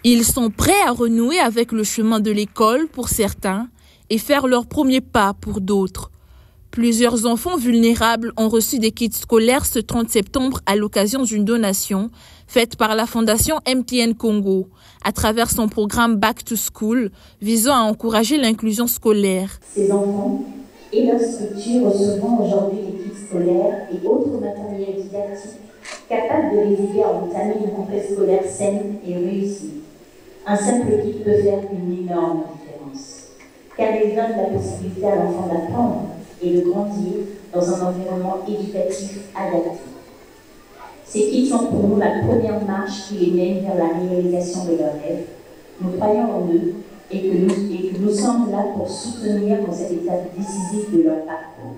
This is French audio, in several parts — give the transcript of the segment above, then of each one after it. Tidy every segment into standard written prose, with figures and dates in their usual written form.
Ils sont prêts à renouer avec le chemin de l'école pour certains et faire leur premier pas pour d'autres. Plusieurs enfants vulnérables ont reçu des kits scolaires ce 30 septembre à l'occasion d'une donation faite par la Fondation MTN Congo à travers son programme Back to School visant à encourager l'inclusion scolaire. Ces enfants et leurs structures recevront aujourd'hui des kits scolaires et autres matériels didactiques capables de les aider à entamer une rentrée scolaire saine et réussie. Un simple kit peut faire une énorme différence, car il donne la possibilité à l'enfant d'apprendre et de grandir dans un environnement éducatif adapté. Ces kits sont pour nous la première marche qui les mène vers la réalisation de leurs rêves. Nous croyons en eux et que nous sommes là pour soutenir dans cette étape décisive de leur parcours.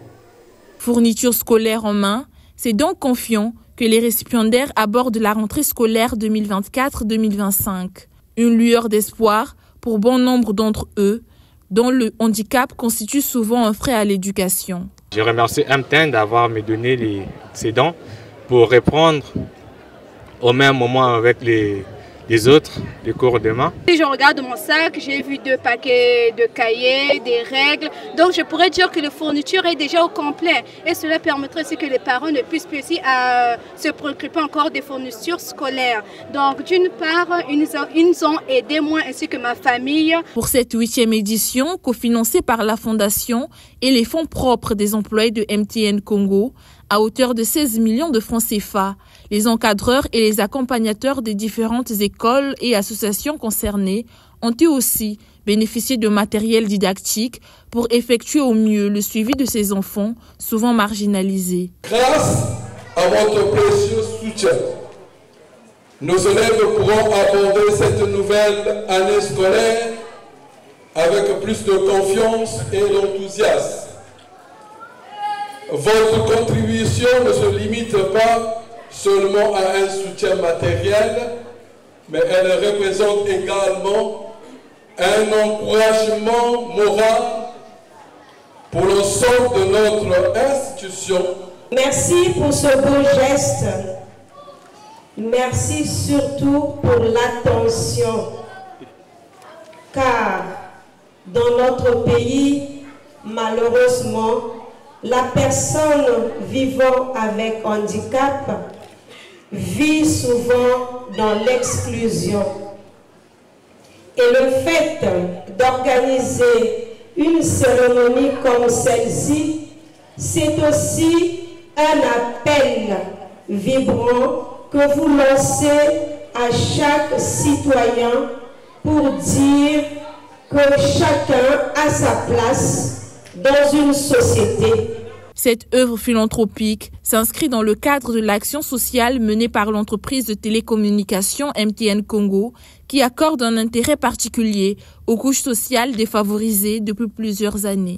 Fourniture scolaire en main, c'est donc confiant que les récipiendaires abordent la rentrée scolaire 2024-2025. Une lueur d'espoir pour bon nombre d'entre eux, dont le handicap constitue souvent un frein à l'éducation. Je remercie MTN d'avoir me donné ces dons pour répondre au même moment avec les autres, les cours demain. Si je regarde mon sac, j'ai vu 2 paquets de cahiers, des règles. Donc je pourrais dire que la fourniture est déjà au complet. Et cela permettrait aussi que les parents ne puissent plus aussi se préoccuper encore des fournitures scolaires. Donc d'une part, ils nous ont aidé moi ainsi que ma famille. Pour cette 8e édition, cofinancée par la Fondation et les fonds propres des employés de MTN Congo, à hauteur de 16 millions de francs CFA, les encadreurs et les accompagnateurs des différentes écoles et associations concernées ont eux aussi bénéficié de matériel didactique pour effectuer au mieux le suivi de ces enfants souvent marginalisés. Grâce à votre précieux soutien, nos élèves pourront aborder cette nouvelle année scolaire avec plus de confiance et d'enthousiasme. Votre contribution ne se limite pas seulement à un soutien matériel, mais elle représente également un encouragement moral pour l'ensemble de notre institution. Merci pour ce beau geste. Merci surtout pour l'attention, car dans notre pays, malheureusement, la personne vivant avec handicap vit souvent dans l'exclusion. Et le fait d'organiser une cérémonie comme celle-ci, c'est aussi un appel vibrant que vous lancez à chaque citoyen pour dire que chacun a sa place dans une société. Cette œuvre philanthropique s'inscrit dans le cadre de l'action sociale menée par l'entreprise de télécommunications MTN Congo, qui accorde un intérêt particulier aux couches sociales défavorisées depuis plusieurs années.